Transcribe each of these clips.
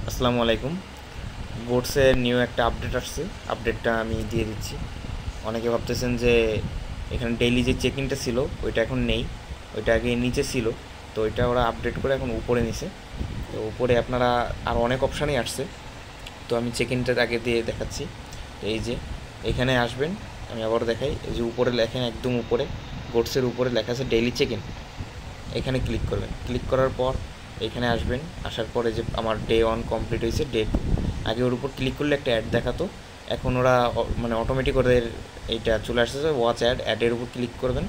আসসালামু আলাইকুম। বোটসের নিউ একটা আপডেট আসছে, আপডেটটা আমি দিয়ে দিচ্ছি। অনেকে ভাবতেছেন যে এখানে ডেইলি যে চেক ইনটা ছিল ওইটা এখন নেই, ওইটা আগে নিচে ছিল, তো ওইটা ওরা আপডেট করে এখন উপরে নিছে। তো উপরে আপনারা আরও অনেক অপশানই আসছে, তো আমি চেক ইনটা আগে দিয়ে দেখাচ্ছি। এই যে এখানে আসবেন, আমি আবার দেখাই। এই যে উপরে লেখেন, একদম উপরে বোটসের উপরে লেখা আছে ডেইলি চেক ইন। এখানে ক্লিক করবেন, ক্লিক করার পর এখানে আসবেন। আসার পরে যে আমার ডে 1 কমপ্লিট হয়েছে, ডে 2 আগে ওর উপর ক্লিক করলে একটা অ্যাড দেখাতো, এখন ওরা মানে অটোমেটিক ওদের এইটা চলে আসছে ওয়াচ অ্যাডের উপর ক্লিক করবেন,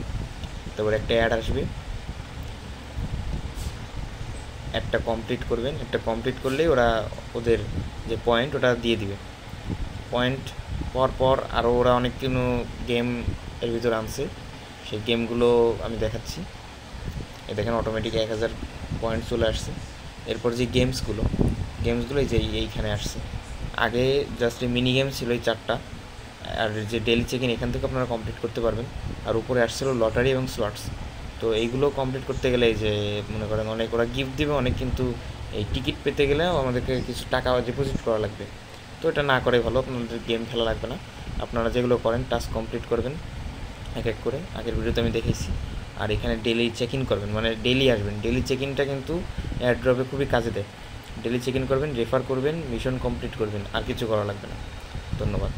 তারপর একটা অ্যাড আসবে, অ্যাডটা কমপ্লিট করবেন। একটা কমপ্লিট করলেই ওরা ওদের যে পয়েন্ট ওটা দিয়ে দিবে। পয়েন্ট পর আরও ওরা অনেক কোনো গেম এর ভিতরে আনছে, সেই গেমগুলো আমি দেখাচ্ছি। এ দেখেন অটোমেটিক 1000 পয়েন্ট চলে আসছে। এরপর যে গেমসগুলো এই যে এইখানে আসছে। আগে জাস্ট মিনি গেম ছিল এই 4টা, আর যে ডেলি চেক ইন এখান থেকে আপনারা কমপ্লিট করতে পারবেন। আর উপরে আসছিলো লটারি এবং স্লটস। তো এইগুলো কমপ্লিট করতে গেলে এই যে মনে করেন অনেক ওরা গিফট দেবে অনেক, কিন্তু এই টিকিট পেতে গেলেও আমাদেরকে কিছু টাকা ডিপোজিট করা লাগবে। তো এটা না করে ভালো, আপনাদের গেম খেলা লাগবে না। আপনারা যেগুলো করেন টাস্ক কমপ্লিট করবেন এক এক করে, আগের ভিডিওতে আমি দেখেছি। আর এখানে ডেলি চেক ইন করবেন, মানে ডেলি আসবেন। ডেলি চেক ইনটা কিন্তু এয়ারড্রপে খুবই কাজে দেয়। ডেলি চেক ইন করবেন, রেফার করবেন, মিশন কমপ্লিট করবেন, আর কিছু করা লাগবে না। ধন্যবাদ।